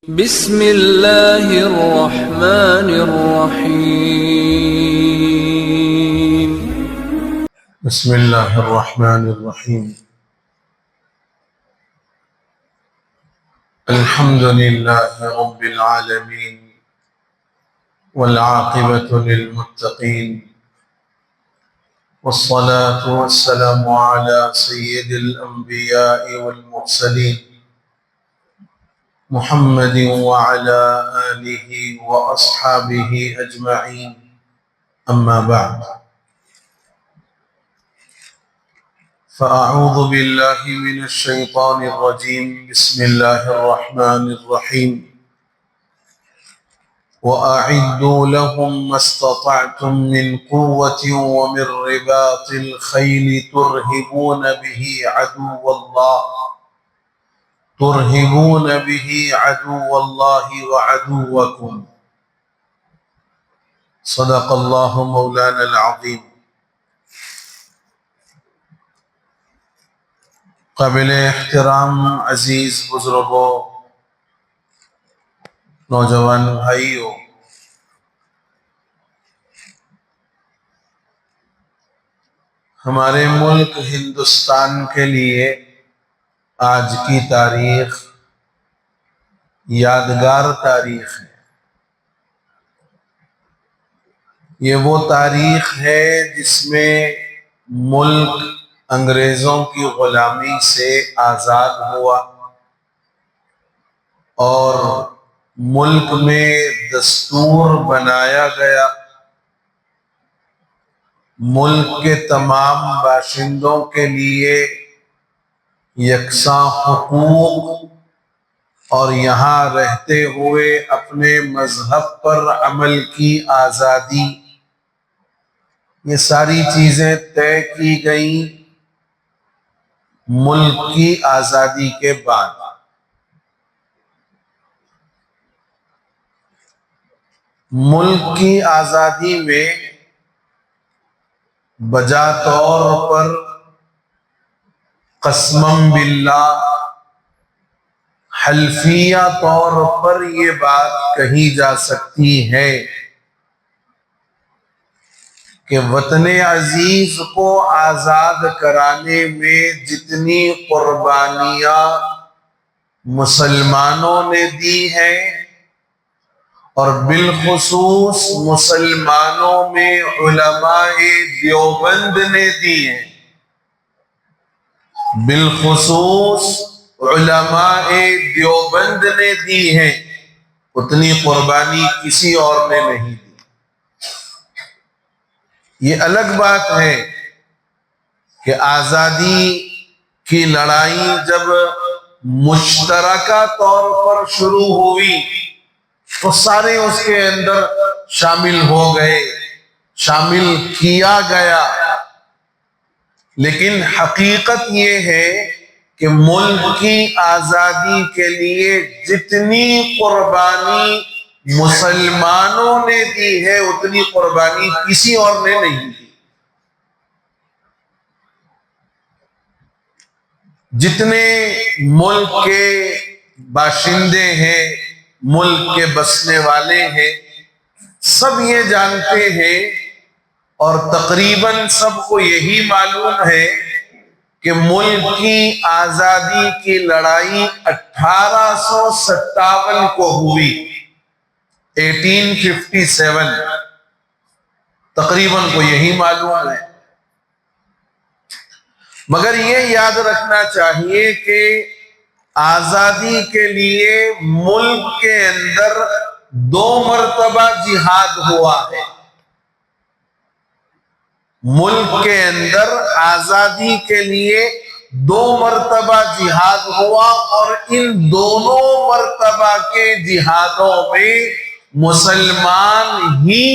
بسم اللہ الرحمن الرحیم بسم اللہ الرحمن الرحیم الحمد للہ رب العالمین والعاقبۃ للمتقین والصلاة والسلام علی سید الانبیاء والمرسلین محمد وعلى آلہ واصحابہ اجمعین اما بعد فأعوذ باللہ من الشیطان الرجیم بسم اللہ الرحمن الرحیم وَأَعِدُّوا لَهُم مَّا اسْتَطَعْتُم مِّن قُوَّةٍ وَمِن رِّبَاطِ الْخَيْلِ تُرْهِبُونَ به عدو اللہ وعدوکم صدق اللہ مولانا العظیم۔ قابل احترام عزیز بزرگوں، نوجوان بھائیوں، ہمارے ملک ہندوستان کے لیے آج کی تاریخ یادگار تاریخ ہے۔ یہ وہ تاریخ ہے جس میں ملک انگریزوں کی غلامی سے آزاد ہوا اور ملک میں دستور بنایا گیا، ملک کے تمام باشندوں کے لیے یکساں حقوق اور یہاں رہتے ہوئے اپنے مذہب پر عمل کی آزادی، یہ ساری چیزیں طے کی گئیں ملک کی آزادی کے بعد۔ ملک کی آزادی میں بجا طور پر قسمم باللہ حلفیہ طور پر یہ بات کہی جا سکتی ہے کہ وطن عزیز کو آزاد کرانے میں جتنی قربانیاں مسلمانوں نے دی ہیں اور بالخصوص مسلمانوں میں علماء دیوبند نے دی ہیں، بالخصوص علماء دیوبند نے دی ہیں، اتنی قربانی کسی اور نے نہیں دی۔ یہ الگ بات ہے کہ آزادی کی لڑائی جب مشترکہ طور پر شروع ہوئی تو سارے اس کے اندر شامل ہو گئے، شامل کیا گیا، لیکن حقیقت یہ ہے کہ ملک کی آزادی کے لیے جتنی قربانی مسلمانوں نے دی ہے اتنی قربانی کسی اور نے نہیں دی۔ جتنے ملک کے باشندے ہیں، ملک کے بسنے والے ہیں، سب یہ جانتے ہیں اور تقریباً سب کو یہی معلوم ہے کہ ملک کی آزادی کی لڑائی 1857 کو ہوئی، 1857 تقریباً کو یہی معلوم ہے۔ مگر یہ یاد رکھنا چاہیے کہ آزادی کے لیے ملک کے اندر 2 مرتبہ جہاد ہوا ہے۔ ملک کے اندر آزادی کے لیے 2 مرتبہ جہاد ہوا اور ان دونوں مرتبہ کے جہادوں میں مسلمان ہی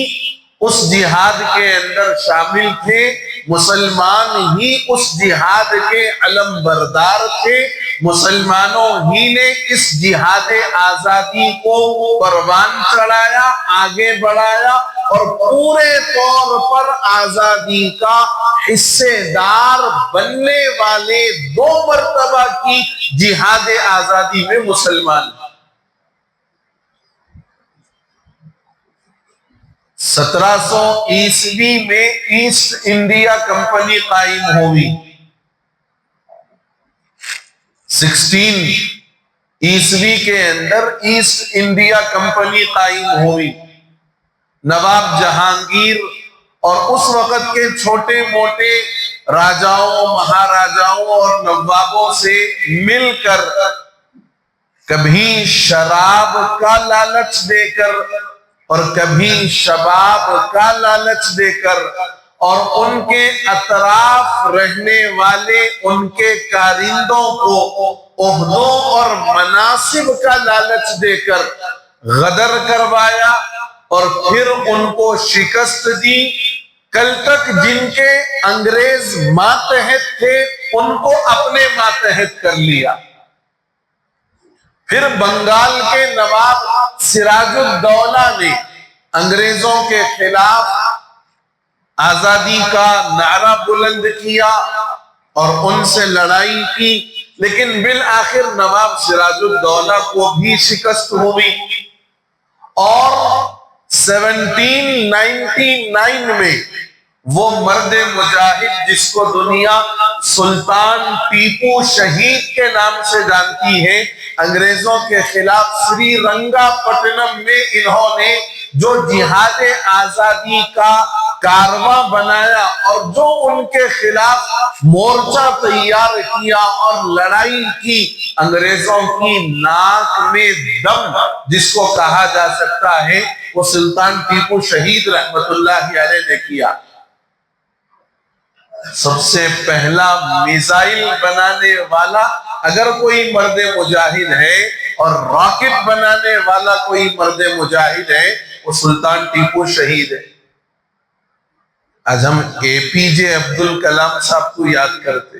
اس جہاد کے اندر شامل تھے، مسلمان ہی اس جہاد کے علم بردار تھے، مسلمانوں ہی نے اس جہاد آزادی کو پروان چڑھایا، آگے بڑھایا اور پورے طور پر آزادی کا حصے دار بننے والے 2 مرتبہ کی جہاد آزادی میں مسلمان ہیں۔ 1700 میں ایسٹ انڈیا کمپنی قائم ہوئی. 16 کے اندر ایسٹ انڈیا کمپنی قائم ہوئی. نواب جہانگیر اور اس وقت کے چھوٹے موٹے راجاؤں، مہاراجاؤں اور نوابوں سے مل کر کبھی شراب کا لالچ دے کر اور کبھی شباب کا لالچ دے کر اور ان کے اطراف رہنے والے ان کے کارندوں کو عہدوں اور مناصب کا لالچ دے کر غدر کروایا اور پھر ان کو شکست دی. کل تک جن کے انگریز ماتحت تھے ان کو اپنے ماتحت کر لیا. پھر بنگال کے نواب سراج الدولہ نے انگریزوں کے خلاف آزادی کا نعرہ بلند کیا اور ان سے لڑائی کی، لیکن بالآخر نواب سراج الدولہ کو بھی شکست ہوئی. اور 1799 میں وہ مرد مجاہد جس کو دنیا سلطان ٹیپو شہید کے نام سے جانتی ہے، انگریزوں کے خلاف سری رنگا پٹنم میں انہوں نے جو جہاد آزادی کا کارواں بنایا اور جو ان کے خلاف مورچہ تیار کیا اور لڑائی کی، انگریزوں کی ناک میں دم جس کو کہا جا سکتا ہے وہ سلطان ٹیپو شہید رحمت اللہ علیہ نے کیا. سب سے پہلا میزائل بنانے والا اگر کوئی مرد مجاہد ہے اور راکٹ بنانے والا کوئی مرد مجاہد ہے وہ سلطان ٹیپو شہید ہے. آج ہم اے پی جے عبد الکلام صاحب کو یاد کرتے،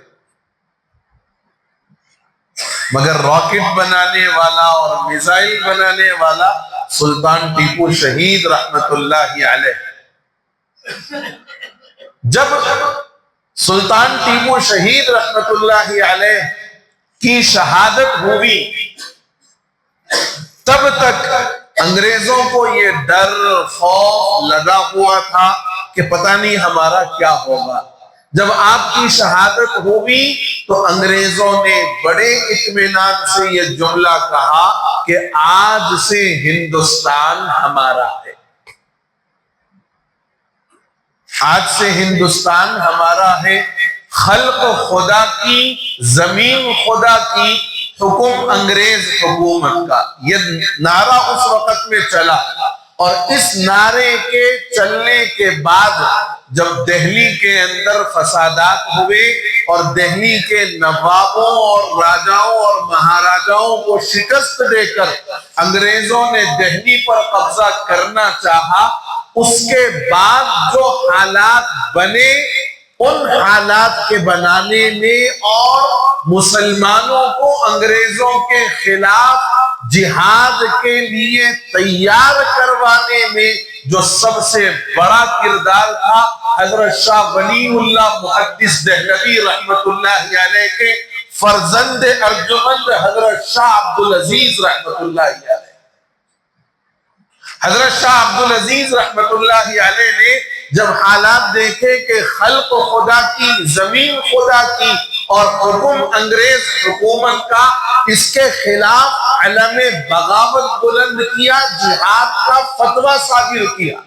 مگر راکٹ بنانے والا اور میزائل بنانے والا سلطان ٹیپو شہید رحمت اللہ علیہ. جب سلطان ٹیپو شہید رحمت اللہ علیہ کی شہادت ہوئی تب تک انگریزوں کو یہ ڈر خوف لگا ہوا تھا کہ پتہ نہیں ہمارا کیا ہوگا. جب آپ کی شہادت ہوئی تو انگریزوں نے بڑے اطمینان سے یہ جملہ کہا کہ آج سے ہندوستان ہمارا ہے. آج سے ہندوستان ہمارا ہے. خلق خدا کی، زمین خدا کی، حکم انگریز حکومت کا. یہ نعرہ اس وقت میں چلا اور اس نعرے کے چلنے کے بعد جب دہلی کے اندر فسادات ہوئے اور دہلی کے نوابوں اور راجاؤں اور مہاراجاؤں کو شکست دے کر انگریزوں نے دہلی پر قبضہ کرنا چاہا، اس کے بعد جو حالات بنے ان حالات کے بنانے میں اور مسلمانوں کو انگریزوں کے خلاف جہاد کے لیے تیار کروانے میں جو سب سے بڑا کردار تھا، حضرت شاہ ولی اللہ محدث دہلوی رحمت اللہ علیہ کے فرزند ارجمند حضرت شاہ عبدالعزیز رحمت اللہ علیہ. حضرت شاہ عبدالعزیز رحمت اللہ علیہ نے جب حالات دیکھے کہ خلق خدا کی، زمین خدا کی اور حکم انگریز حکومت کا، اس کے خلاف علم بغاوت بلند کیا، جہاد کا فتویٰ صادر کیا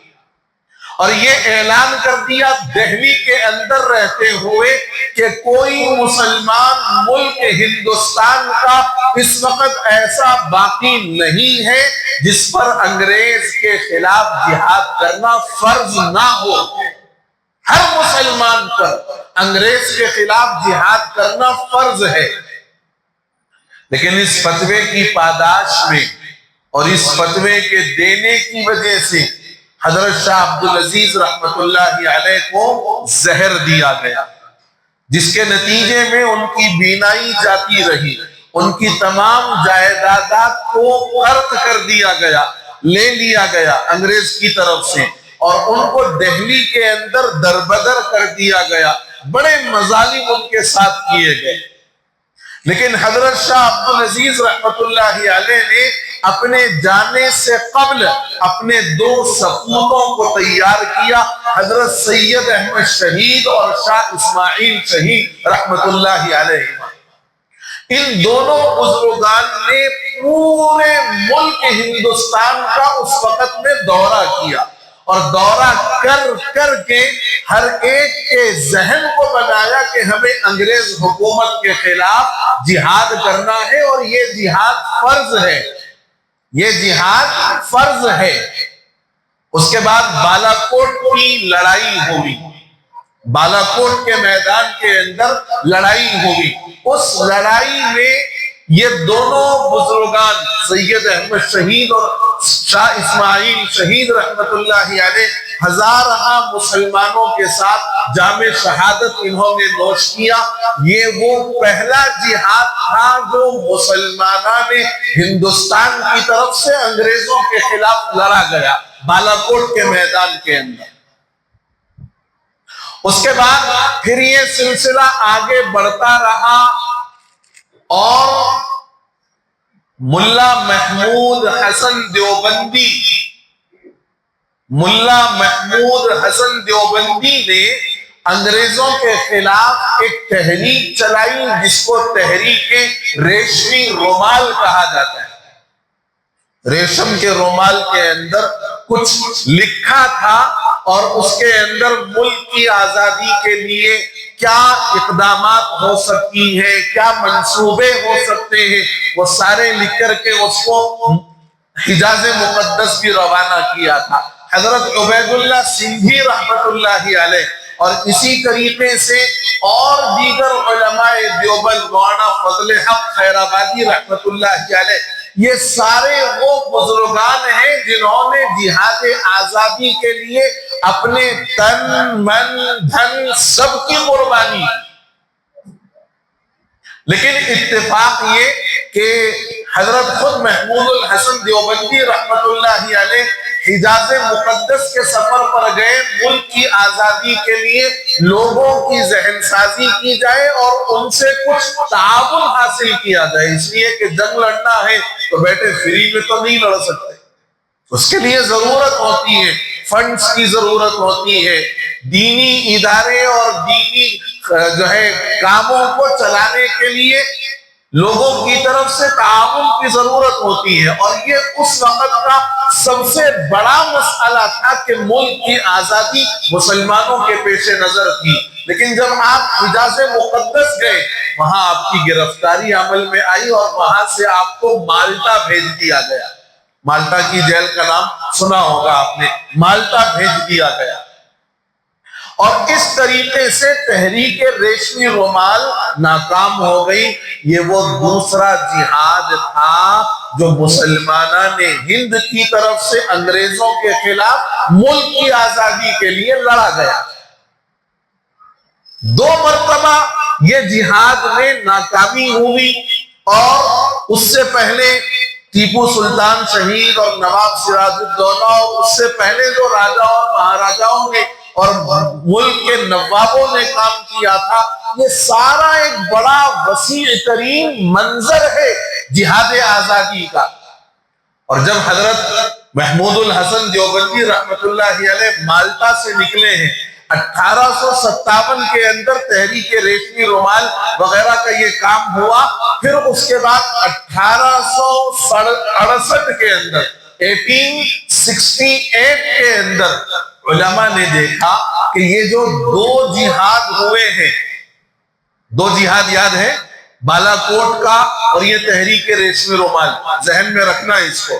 اور یہ اعلان کر دیا دہلی کے اندر رہتے ہوئے کہ کوئی مسلمان ملک ہندوستان کا اس وقت ایسا باقی نہیں ہے جس پر انگریز کے خلاف جہاد کرنا فرض نہ ہو. ہر مسلمان پر انگریز کے خلاف جہاد کرنا فرض ہے. لیکن اس فتوے کی پاداش میں اور اس فتوے کے دینے کی وجہ سے حضرت شاہ عبدالعزیز رحمت اللہ علیہ کو زہر دیا گیا، جس کے نتیجے میں ان کی بینائی جاتی رہی، ان کی تمام جائیدادات کو قرض کر دیا گیا، لے لیا گیا انگریز کی طرف سے اور ان کو دہلی کے اندر دربدر کر دیا گیا. بڑے مظالم ان کے ساتھ کیے گئے. لیکن حضرت شاہ عبدالعزیز رحمت اللہ علیہ نے اپنے جانے سے قبل اپنے 2 سپوتوں کو تیار کیا، حضرت سید احمد شہید اور شاہ اسماعیل شہید رحمت اللہ علیہ۔ ان دونوں بزرگان نے پورے ملک ہندوستان کا اس وقت میں دورہ کیا، اور دورہ کر کر کے ہر ایک کے ذہن کو بنایا کہ ہمیں انگریز حکومت کے خلاف جہاد کرنا ہے، اور یہ جہاد فرض ہے، یہ جہاد فرض ہے۔ اس کے بعد بالا کوٹ کی لڑائی ہوئی، بالا کوٹ کے میدان کے اندر لڑائی ہوئی۔ اس لڑائی میں یہ دونوں بزرگان سید احمد شہید اور شاہ اسماعیل شہید رحمت اللہ علیہ ہزارہ مسلمانوں کے ساتھ جام شہادت انہوں نے نوش کیا۔ یہ وہ پہلا جہاد تھا جو مسلمانوں نے ہندوستان کی طرف سے انگریزوں کے خلاف لڑا گیا، بالا کوٹ کے میدان کے اندر۔ اس کے بعد پھر یہ سلسلہ آگے بڑھتا رہا، اور ملا محمود حسن دیوبندی، ملا محمود حسن دیوبندی نے انگریزوں کے خلاف ایک تحریک چلائی جس کو تحریک ریشمی رومال کہا جاتا ہے۔ ریشم کے رومال کے اندر کچھ لکھا تھا، اور اس کے اندر ملک کی آزادی کے لیے کیا اقدامات ہو سکتی ہیں، کیا منصوبے ہو سکتے ہیں، وہ سارے لکھ کر کے اس کو حجاز مقدس بھی روانہ کیا تھا حضرت عبید اللہ سندھی رحمت اللہ علیہ۔ اور اسی طریقے سے اور دیگر علماء دیوبند، مولانا فضل حق خیرآبادی رحمت اللہ علیہ، یہ سارے وہ بزرگان ہیں جنہوں نے جہاد آزادی کے لیے اپنے تن من دھن سب کی قربانی۔ لیکن اتفاق یہ کہ حضرت خود محمود الحسن دیوبندی رحمت اللہ علیہ حجاز مقدس کے سفر پر گئے، ملک کی آزادی کے لیے لوگوں کی ذہن سازی کی جائے اور ان سے کچھ تعاون حاصل کیا جائے، اس لیے کہ جنگ لڑنا ہے تو بیٹے فری میں تو نہیں لڑ سکتے، اس کے لیے ضرورت ہوتی ہے، فنڈز کی ضرورت ہوتی ہے، دینی ادارے اور دینی کاموں کو چلانے کے لیے لوگوں کی طرف سے تعاون کی ضرورت ہوتی ہے۔ اور یہ اس وقت کا سب سے بڑا مسئلہ تھا کہ ملک کی آزادی مسلمانوں کے پیش نظر تھی۔ لیکن جب آپ حجاز مقدس گئے، وہاں آپ کی گرفتاری عمل میں آئی اور وہاں سے آپ کو مالٹا بھیج دیا گیا۔ مالٹا کی جیل کا نام سنا ہوگا آپ نے، مالٹا بھیج دیا گیا۔ اور اس طریقے سے تحریک ریشمی رومال ناکام ہو گئی۔ یہ وہ دوسرا جہاد تھا جو مسلمانوں نے ہند کی طرف سے انگریزوں کے خلاف ملک کی آزادی کے لیے لڑا گیا۔ 2 مرتبہ یہ جہاد میں ناکامی ہوئی، اور اس سے پہلے ٹیپو سلطان شہید اور نواب سراج الدولہ اور اس سے پہلے جو راجا اور مہاراجاؤں نے اور ملک کے نوابوں نے کام کیا تھا، یہ سارا ایک بڑا وسیع ترین منظر ہے جہاد آزادی کا۔ اور جب حضرت محمود الحسن دیوبندی رحمت اللہ علیہ مالٹا سے نکلے ہیں، 1857 کے اندر تحریک ریشمی رومال وغیرہ کا یہ کام ہوا، پھر اس کے بعد 1868 کے اندر 1868 کے اندر علماء نے دیکھا کہ یہ جو 2 جہاد ہوئے ہیں، 2 جہاد یاد ہے، بالا کوٹ کا اور یہ تحریک ریشمی رومال، ذہن میں رکھنا اس کو،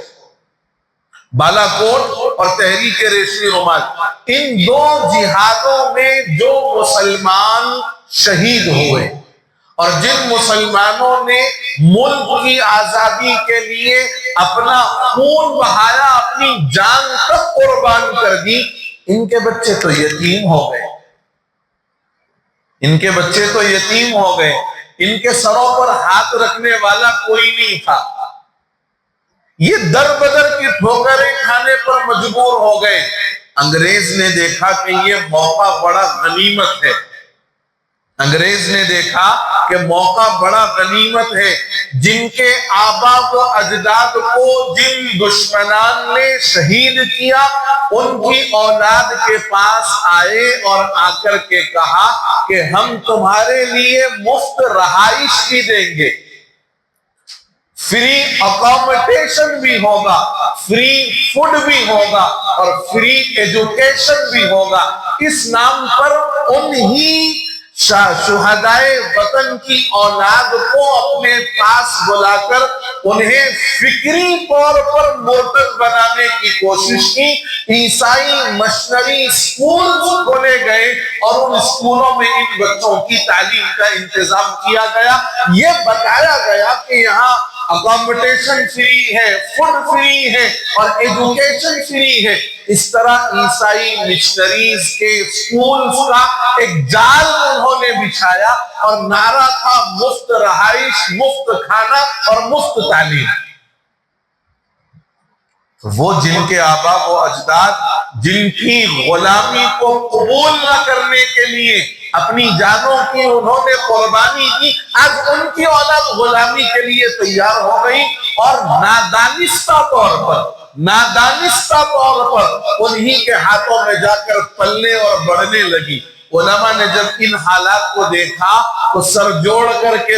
بالا کوٹ اور تحریک ریشمی رومال، ان 2 جہادوں میں جو مسلمان شہید ہوئے اور جن مسلمانوں نے ملک کی آزادی کے لیے اپنا خون بہایا، اپنی جان تک قربان کر دی، ان کے بچے تو یتیم ہو گئے، ان کے بچے تو یتیم ہو گئے، ان کے سروں پر ہاتھ رکھنے والا کوئی نہیں تھا۔ یہ در بدر کی ٹھوکریں کھانے پر مجبور ہو گئے۔ انگریز نے دیکھا کہ یہ موقع بڑا غنیمت ہے، انگریز نے دیکھا کہ موقع بڑا غنیمت ہے، جن کے آبا و اجداد کو جن دشمنان نے شہید کیا ان کی اولاد کے پاس آئے اور آ کر کے کہا کہ ہم تمہارے لیے مفت رہائش بھی دیں گے، فری اکوموڈیشن بھی ہوگا، فری فوڈ بھی ہوگا اور فری ایجوکیشن بھی ہوگا۔ اس نام پر انہی شہدائے وطن کی اولاد کو اپنے پاس بلا کر انہیں فکری طور پر مرتد بنانے کی کوشش کی۔ عیسائی مشنری اسکول کھولے گئے اور ان اسکولوں میں ان بچوں کی تعلیم کا انتظام کیا گیا۔ یہ بتایا گیا کہ یہاں اکوموڈیشن فری ہے، فوڈ فری ہے اور ایجوکیشن فری ہے۔ اس طرح عیسائی مشنریز کے اسکولز کا ایک جال انہوں نے بچھایا اور نعرہ تھا مفت رہائش، مفت کھانا اور مفت تعلیم۔ وہ جن کے آبا و اجداد جن کی غلامی کو قبول نہ کرنے کے لیے اپنی جانوں کی انہوں نے قربانی دی، آج ان کی اولاد غلامی کے لیے تیار ہو گئی اور نادانستہ طور پر انہی کے ہاتھوں میں جا کر پلنے اور بڑھنے لگی۔ علماء نے جب ان حالات کو دیکھا تو سر جوڑ کر کے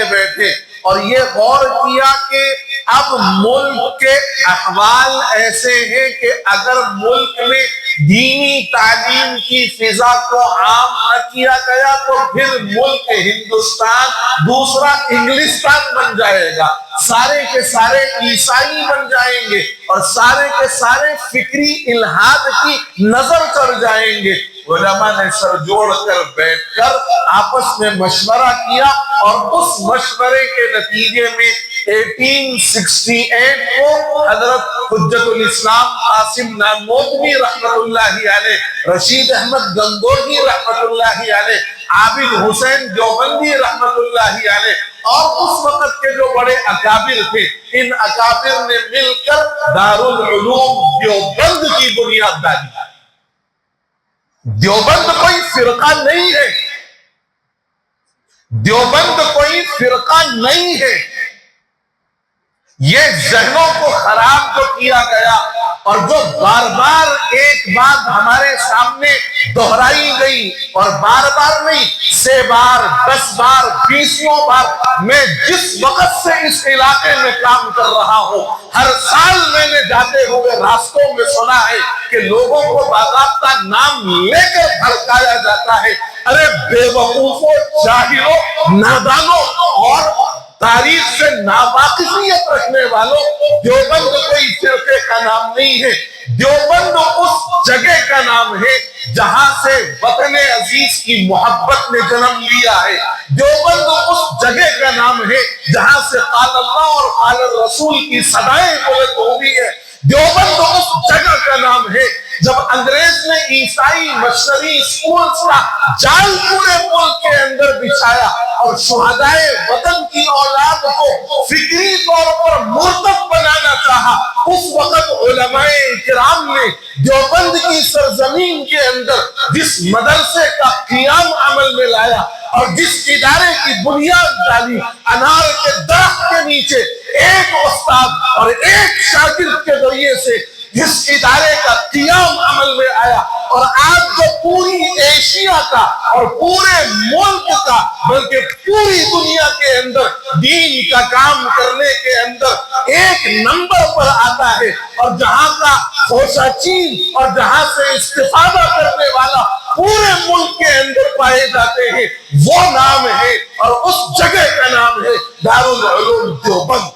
بیٹھے اور یہ غور کیا کہ اب ملک کے احوال ایسے ہیں کہ اگر ملک میں دینی تعلیم کی فضا کو عام نہ کیا گیا تو پھر ملک ہندوستان دوسرا انگلستان بن جائے گا، سارے کے سارے عیسائی بن جائیں گے اور سارے کے سارے فکری الحاد کی نظر چڑھ جائیں گے۔ علماء نے سر جوڑ کر بیٹھ کر آپس میں مشورہ کیا اور اس مشورے کے نتیجے میں 1868 کو حضرت حجت الاسلام قاسم نانوتوی رحمت اللہ علیہ، رشید احمد گنگوہی رحمت اللہ علیہ، عابد حسین دیوبندی رحمت اللہ علیہ اور اس وقت کے جو بڑے اکابر تھے، ان اکابر نے مل کر دارالعلوم دیوبند کی بنیاد ڈالی۔ دیوبند کوئی فرقہ نہیں ہے، دیوبند کوئی فرقہ نہیں ہے، یہ ذہنوں کو خراب جو کیا گیا اور جو بار بار ایک بات ہمارے سامنے دہرائی گئی اور بار بار نہیں 6 بار 10 بار 20 بار، میں جس وقت سے اس علاقے میں کام کر رہا ہوں ہر سال میں نے جاتے ہوئے راستوں میں سنا ہے کہ لوگوں کو باضابطہ نام لے کر بھڑکایا جاتا ہے۔ ارے بے وقوفوں، جاہلوں، نادانوں اور تاریخ سے ناواقفیت رکھنے والوں، دیوبند کوئی فرقے کا نام نہیں ہے، دیوبند اس جگہ کا نام ہے جہاں سے وطن عزیز کی محبت نے جنم لیا ہے، دیوبند اس جگہ کا نام ہے جہاں سے قال اللہ اور قال الرسول کی صدائیں بلند ہوئی ہے، دیوبند اس جگہ کا نام ہے جب انگریز نے عیسائی مشنری اسکولز کا جال پورے ملک کے اندر بچھایا اور شہدائے وطن کی اولاد کو فکری طور پر مرتد بنانا چاہا، اس وقت علماء کرام نے دیوبند کی سرزمین کے اندر جس مدرسے کا قیام عمل میں لایا اور جس ادارے کی بنیاد ڈالی، انار کے درخت کے نیچے ایک استاد اور ایک شاگرد کے ذریعے سے جس ادارے کا قیام عمل میں آیا اور آج جو پوری ایشیا کا اور پورے ملک کا بلکہ پوری دنیا کے اندر دین کا کام کرنے کے اندر ایک نمبر پر آتا ہے اور جہاں کا خوشہ چین اور جہاں سے استفادہ کرنے والا پورے ملک کے اندر پائے جاتے ہیں، وہ نام ہے اور اس جگہ کا نام ہے دارالعلوم دیوبند۔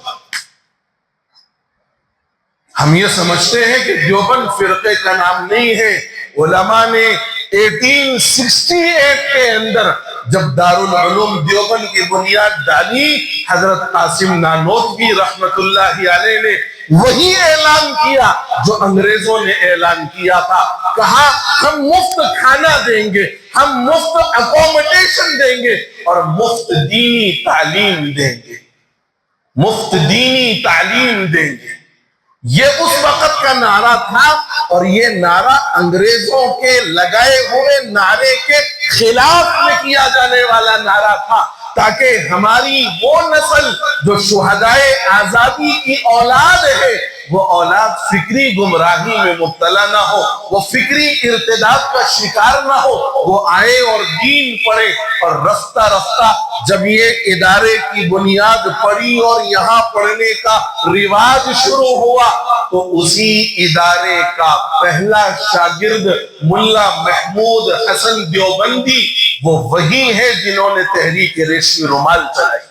ہم یہ سمجھتے ہیں کہ دیوبند فرقے کا نام نہیں ہے۔ علماء نے 1868 کے اندر جب دارالعلوم دیوبند کی بنیاد ڈالی، حضرت قاسم نانوتوی رحمت اللہ علیہ نے وہی اعلان کیا جو انگریزوں نے اعلان کیا تھا، کہا ہم مفت کھانا دیں گے، ہم مفت اکوموڈیشن دیں گے اور مفت دینی تعلیم دیں گے، مفت دینی تعلیم دیں گے۔ یہ اس وقت کا نعرہ تھا، اور یہ نعرہ انگریزوں کے لگائے ہوئے نعرے کے خلاف میں کیا جانے والا نعرہ تھا، تاکہ ہماری وہ نسل جو شہدائے آزادی کی اولاد ہے، وہ اولاد فکری گمراہی میں مبتلا نہ ہو، وہ فکری ارتداد کا شکار نہ ہو، وہ آئے اور دین پڑھے۔ اور رفتہ رفتہ جب یہ ادارے کی بنیاد پڑی اور یہاں پڑھنے کا رواج شروع ہوا، تو اسی ادارے کا پہلا شاگرد ملا محمود حسن دیوبندی وہ وہی ہے جنہوں نے تحریک ریشمی رومال چلائی۔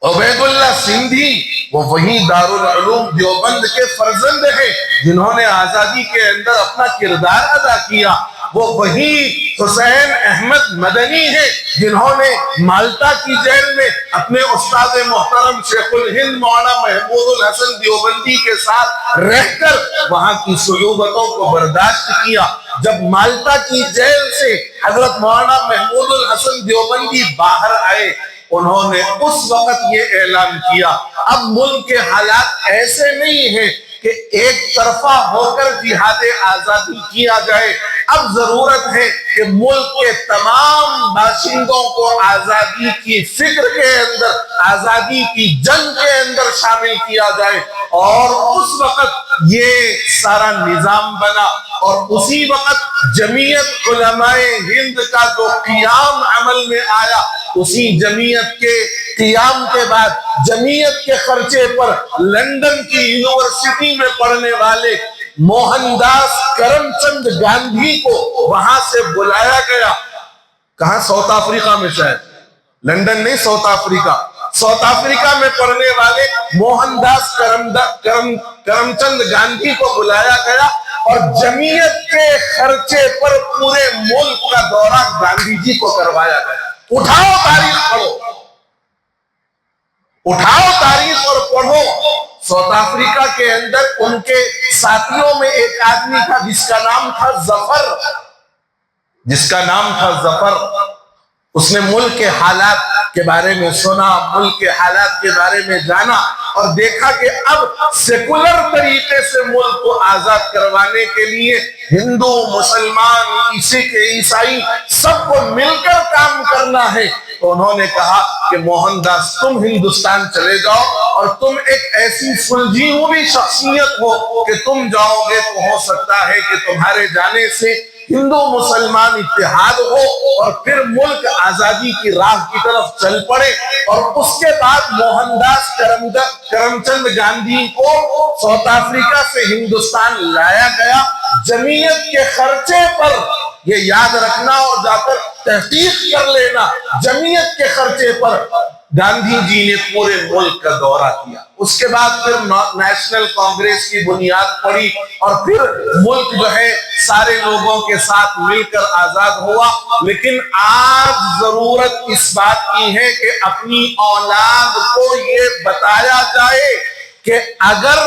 عبید اللہ سندھی وہ وہی دارالعلوم دیوبند کے فرزند ہیں جنہوں نے آزادی کے اندر اپنا کردار ادا کیا۔ وہ وہی حسین احمد مدنی ہیں جنہوں نے مالٹا کی جیل میں اپنے استاد محترم شیخ الہند مولانا محمود الحسن دیوبندی کے ساتھ رہ کر وہاں کی صعوبتوں کو برداشت کیا۔ جب مالٹا کی جیل سے حضرت مولانا محمود الحسن دیوبندی باہر آئے، انہوں نے اس وقت یہ اعلان کیا، اب ملک کے حالات ایسے نہیں ہیں کہ ایک طرفہ ہو کر جہاد آزادی کیا جائے، اب ضرورت ہے کہ ملک کے تمام باشندوں کو آزادی کی فکر کے اندر، آزادی کی جنگ کے اندر شامل کیا جائے۔ اور اس وقت یہ سارا نظام بنا، اور اسی وقت جمعیت علماء ہند کا جو قیام عمل میں آیا، اسی جمعیت کے قیام کے بعد جمعیت کے خرچے پر لندن کی یونیورسٹی میں پڑھنے والے موہن داس کرم چند گاندھی کو وہاں سے بلایا گیا۔ کہاں؟ ساؤتھ افریقہ میں، شاید لندن نہیں، ساؤتھ افریقہ۔ ساؤتھ افریقہ میں پڑھنے والے موہن داس کرم چند گاندھی کو بلایا گیا، اور جمعیت کے خرچے پر پورے ملک کا دورہ گاندھی جی کو کروایا گیا۔ اٹھاؤ تاریخ پڑھو، اٹھاؤ تاریخ اور پڑھو۔ ساؤتھ افریقہ کے اندر ان کے ساتھیوں میں ایک آدمی تھا جس کا نام تھا ظفر، اس نے ملک کے حالات کے بارے میں سنا، ملک کے حالات کے بارے میں جانا، اور دیکھا کہ اب سیکولر طریقے سے ملک کو آزاد کروانے کے لیے ہندو، مسلمان، سکھ، عیسائی سب کو مل کر کام کرنا ہے۔ تو انہوں نے کہا کہ موہن داس تم ہندوستان چلے جاؤ، اور تم ایک ایسی سلجھی ہوئی شخصیت ہو کہ تم جاؤ گے تو ہو سکتا ہے کہ تمہارے جانے سے ہندو مسلمان اتحاد ہو، اور پھر ملک آزادی کی راہ کی طرف چل پڑے۔ اور اس کے بعد موہن داس کرم چند گاندھی کو ساؤتھ افریقہ سے ہندوستان لایا گیا، جمعیت کے خرچے پر۔ یہ یاد رکھنا اور جا کر تحقیق کر لینا، جمعیت کے خرچے پر گاندھی جی نے پورے ملک کا دورہ کیا۔ اس کے بعد پھر نیشنل کانگریس کی بنیاد پڑی، اور پھر ملک جو ہے سارے لوگوں کے ساتھ مل کر آزاد ہوا۔ لیکن آج ضرورت اس بات کی ہے کہ اپنی اولاد کو یہ بتایا جائے کہ اگر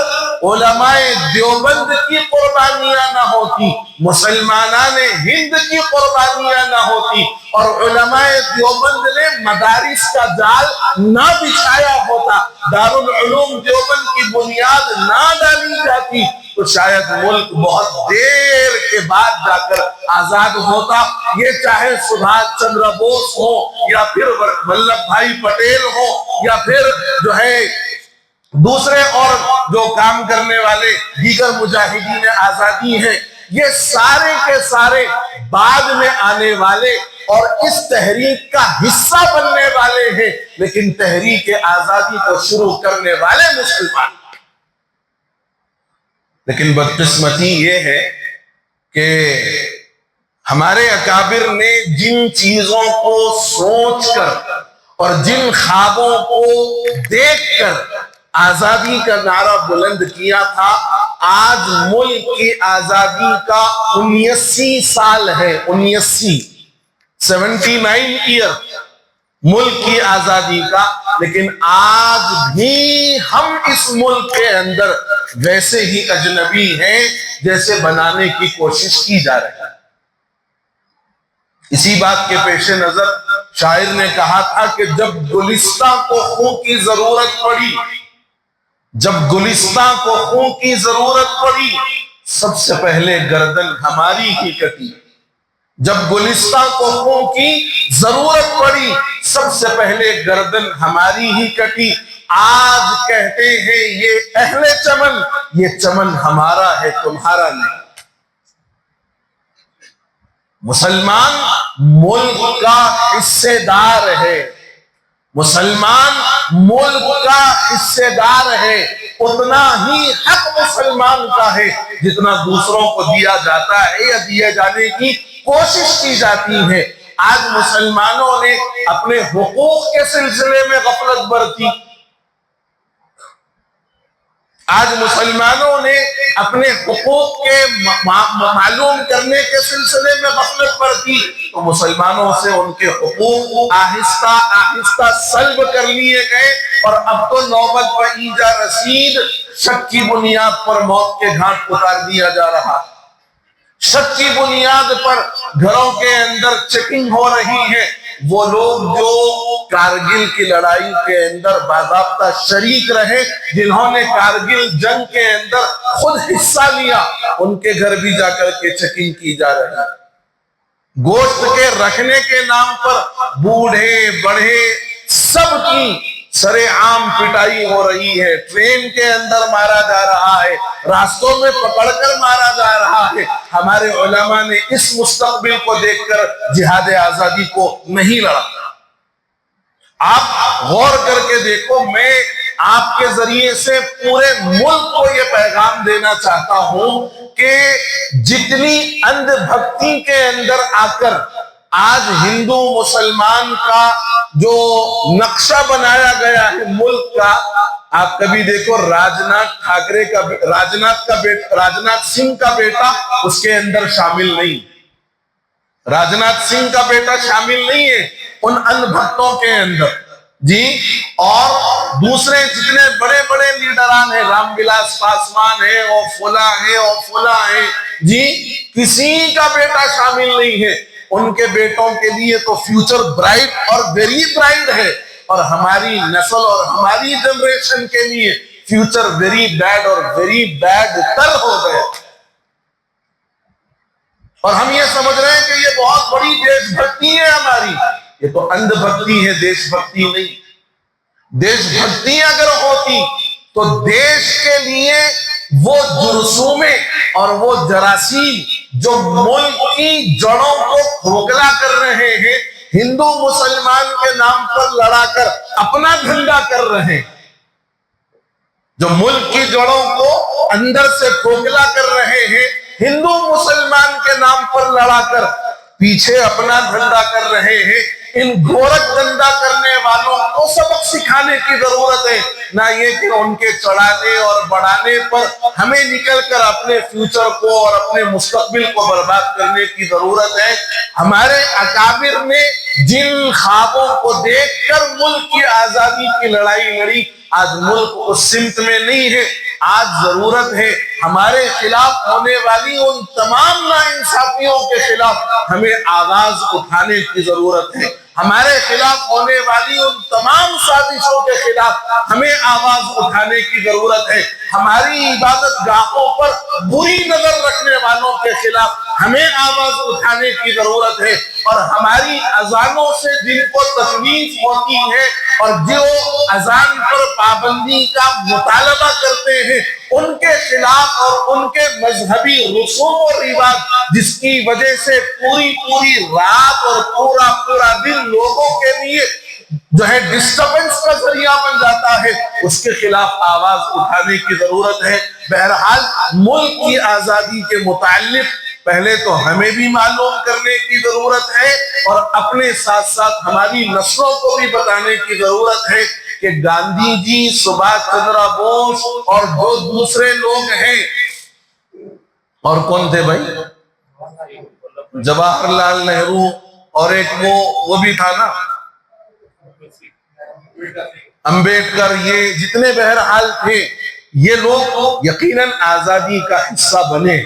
علماء دیوبند کی قربانیاں نہ ہوتی، مسلمانان ہند کی قربانیاں نہ ہوتی، اور علماء دیوبند نے مدارس کا جال نہ بچھایا ہوتا، دارالعلوم دیوبند کی بنیاد نہ ڈالی جاتی، تو شاید ملک بہت دیر کے بعد جا کر آزاد ہوتا۔ یہ چاہے سبھاش چندر بوس ہو، یا پھر ولبھ بھائی پٹیل ہو، یا پھر جو ہے دوسرے اور جو کام کرنے والے دیگر مجاہدین آزادی ہیں، یہ سارے کے سارے بعد میں آنے والے اور اس تحریک کا حصہ بننے والے ہیں، لیکن تحریک آزادی کو شروع کرنے والے مسلمان۔ لیکن بدقسمتی یہ ہے کہ ہمارے اکابر نے جن چیزوں کو سوچ کر اور جن خوابوں کو دیکھ کر آزادی کا نعرہ بلند کیا تھا، آج ملک کی آزادی کا 79 سال ہے، 79 ایئر ملک کی آزادی کا، لیکن آج بھی ہم اس ملک کے اندر ویسے ہی اجنبی ہیں جیسے بنانے کی کوشش کی جا رہی ہے۔ اسی بات کے پیش نظر شاعر نے کہا تھا کہ جب گلستہ کو خوں کی ضرورت پڑی جب گلستان کو خون کی ضرورت پڑی سب سے پہلے گردن ہماری ہی کٹی، جب گلستان کو خون کی ضرورت پڑی سب سے پہلے گردن ہماری ہی کٹی۔ آج کہتے ہیں یہ اہل چمن، یہ چمن ہمارا ہے تمہارا نہیں۔ مسلمان ملک کا حصے دار ہے، مسلمان ملک کا حصے دار ہے، اتنا ہی حق مسلمان کا ہے جتنا دوسروں کو دیا جاتا ہے یا دیے جانے کی کوشش کی جاتی ہے۔ آج مسلمانوں نے اپنے حقوق کے سلسلے میں غفلت برتی، آج مسلمانوں نے اپنے حقوق کے معلوم کرنے کے سلسلے میں غفلت برتی، تو مسلمانوں سے ان کے حقوق آہستہ آہستہ سلب کر لیے گئے، اور اب تو نوبت بایجا رسید شک کی بنیاد پر موت کے گھاٹ اتار دیا جا رہا، شک کی بنیاد پر گھروں کے اندر چیکنگ ہو رہی ہے۔ وہ لوگ جو کارگل کی لڑائی کے اندر باضابطہ شریک رہے، جنہوں نے کارگل جنگ کے اندر خود حصہ لیا، ان کے گھر بھی جا کر کے چیکنگ کی جا رہی ہے۔ گوشت کے رکھنے کے نام پر بوڑھے بڑھے سب کی سرے عام پٹائی ہو رہی ہے، ٹرین کے اندر مارا جا رہا ہے، راستوں میں پکڑ کر مارا جا رہا ہے۔ ہمارے علماء نے اس مستقبل کو دیکھ کر جہاد آزادی کو نہیں لڑا۔ آپ غور کر کے دیکھو، میں آپ کے ذریعے سے پورے ملک کو یہ پیغام دینا چاہتا ہوں کہ جتنی اندھ بھکتی کے اندر آ کر آج ہندو مسلمان کا جو نقشہ بنایا گیا ہے ملک کا، آپ کبھی دیکھو راجناتھ سنگھ کا بیٹا اس کے اندر شامل نہیں، راجناتھ سنگھ کا بیٹا شامل نہیں ہے ان اندھ بھکتوں کے اندر جی۔ اور دوسرے جتنے بڑے بڑے لیڈران ہیں، رام ولاس پاسوان ہے اور فلاں ہے اور فلاں ہے جی، کسی کا بیٹا شامل نہیں ہے۔ ان کے بیٹوں کے لیے تو فیوچر برائٹ اور ویری برائٹ ہے، اور ہماری نسل اور ہماری جنریشن کے لیے فیوچر ویری بیڈ اور ویری بیڈ تر ہو گئے۔ اور ہم یہ سمجھ رہے ہیں کہ یہ بہت بڑی دیش بھکتی ہے ہماری، یہ تو اندھ بھکتی ہے، دیش بھکتی نہیں۔ دیش بھکتی اگر ہوتی تو دیش کے لیے وہ جرثومے اور وہ جراثیم جو ملک کی جڑوں کو کھوکھلا کر رہے ہیں، ہندو مسلمان کے نام پر لڑا کر اپنا دھندا کر رہے ہیں، جو ملک کی جڑوں کو اندر سے کھوکھلا کر رہے ہیں، ہندو مسلمان کے نام پر لڑا کر پیچھے اپنا دھندا کر رہے ہیں، ان گورکھ دھندا کرنے والوں کو سبق سکھانے کی ضرورت ہے، نہ یہ کہ ان کے چڑھانے اور بڑھانے پر ہمیں نکل کر اپنے فیوچر کو اور اپنے مستقبل کو برباد کرنے کی ضرورت ہے۔ ہمارے اکابر نے جن خوابوں کو دیکھ کر ملک کی آزادی کی لڑائی لڑی، آج ملک اس سمت میں نہیں ہے۔ آج ضرورت ہے ہمارے خلاف ہونے والی ان تمام ناانصافیوں کے خلاف ہمیں آواز اٹھانے کی ضرورت ہے، ہمارے خلاف ہونے والی ان تمام سازشوں کے خلاف ہمیں آواز اٹھانے کی ضرورت ہے، ہماری عبادت گاہوں پر بری نظر رکھنے والوں کے خلاف ہمیں آواز اٹھانے کی ضرورت ہے، اور ہماری اذانوں سے جن کو تکلیف ہوتی ہے اور جو اذان پر پابندی کا مطالبہ کرتے ہیں، ان کے خلاف اور ان کے مذہبی رسوم و رواج جس کی وجہ سے پوری رات اور پورا دن لوگوں کے لیے جو ہے ڈسٹربنس کا ذریعہ بن جاتا ہے، اس کے خلاف آواز اٹھانے کی ضرورت ہے۔ بہرحال ملک کی آزادی کے متعلق پہلے تو ہمیں بھی معلوم کرنے کی ضرورت ہے، اور اپنے ساتھ ساتھ ہماری نسلوں کو بھی بتانے کی ضرورت ہے کہ گاندھی جی، سبھاش چندر بوس اور جو دوسرے لوگ ہیں، اور کون تھے بھائی، جواہر لال نہرو، اور ایک وہ بھی تھا نا امبیڈکر، یہ جتنے بہرحال تھے، یہ لوگ یقیناً آزادی کا حصہ بنے،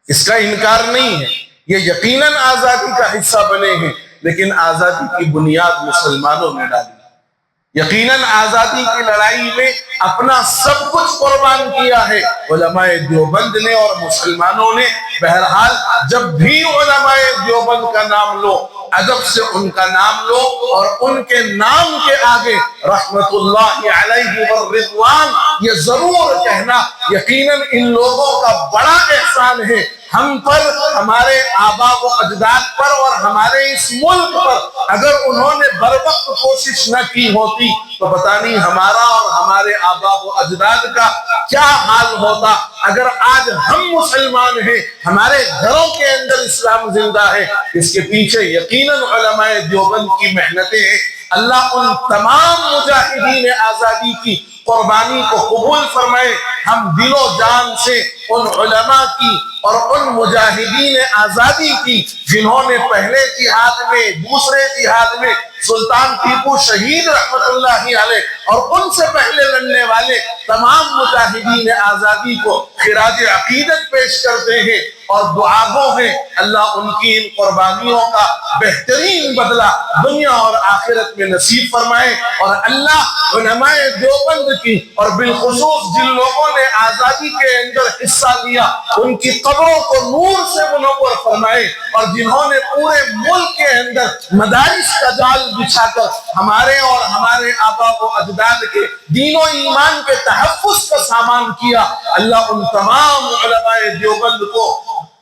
اس کا انکار نہیں ہے، یہ یقیناً آزادی کا حصہ بنے ہیں، لیکن آزادی کی بنیاد مسلمانوں نے ڈالی، یقیناً آزادی کی لڑائی میں اپنا سب کچھ قربان کیا ہے علماء دیوبند نے اور مسلمانوں نے۔ بہرحال جب بھی علماء دیوبند کا نام لو، ادب سے ان کا نام لو اور ان کے نام کے آگے رحمت اللہ علیہ والرضوان یہ ضرور کہنا۔ یقیناً ان لوگوں کا بڑا احسان ہے ہم پر، ہمارے آبا و اجداد پر اور ہمارے اس ملک پر۔ اگر انہوں نے بروقت کوشش نہ کی ہوتی تو پتہ نہیں ہمارا اور ہمارے آبا و اجداد کا کیا حال ہوتا۔ اگر آج ہم مسلمان ہیں، ہمارے گھروں کے اندر اسلام زندہ ہے، اس کے پیچھے یقیناً علماء دیوبند کی محنتیں ہیں۔ اللہ ان تمام مجاہدین آزادی کی قربانی کو قبول فرمائے۔ ہم دل و جان سے ان علماء کی اور ان مجاہدین آزادی کی جنہوں نے پہلے جہاد میں، دوسرے جہاد میں، سلطان ٹیپو شہید رحمت اللہ علیہ اور ان سے پہلے لڑنے والے تمام مجاہدین آزادی کو خراج عقیدت پیش کرتے ہیں اور دعا گو ہیں اللہ ان کی ان قربانیوں کا بہترین بدلہ دنیا اور آخرت میں نصیب فرمائے۔ اور اللہ علماء دیوبند کی اور بالخصوص جن لوگوں نے آزادی کے اندر حصہ لیا ان کی قبروں کو نور سے منور فرمائے، اور جنہوں نے پورے ملک کے اندر مدارس کا جال بچھا کر ہمارے اور ہمارے آبا و اجداد کے دین و ایمان کے تحفظ کا سامان کیا، اللہ ان تمام علماء دیوبند کو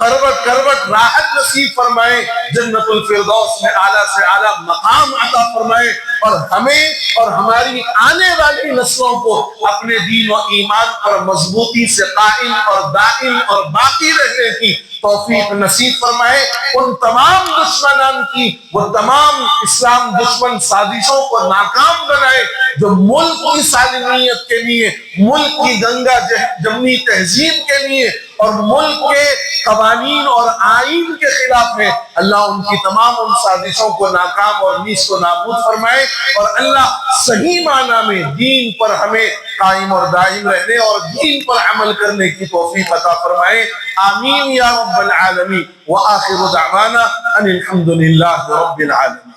کروٹ کروٹ راحت نصیب فرمائے، جنت الفردوس میں اعلیٰ سے اعلیٰ مقام عطا فرمائے، اور ہمیں اور ہماری آنے والی نسلوں کو اپنے دین و ایمان پر مضبوطی سے قائم اور دائم اور باقی رہنے کی توفیق نصیب فرمائے۔ ان تمام دشمنان کی وہ تمام اسلام دشمن سازشوں کو ناکام بنائے جو ملک کی سالمیت کے لیے، ملک کی گنگا جمنی تہذیب کے لیے اور ملک کے قوانین اور آئین کے خلاف ہے۔ اللہ ان کی تمام ان سازشوں کو ناکام اور نیست و نابود فرمائے، اور اللہ صحیح معنی میں دین پر ہمیں قائم اور دائم رہنے اور دین پر عمل کرنے کی توفیق عطا فرمائے۔ آمین یا رب العالمین۔ وآخر دعوانا ان الحمد للہ رب العالمین۔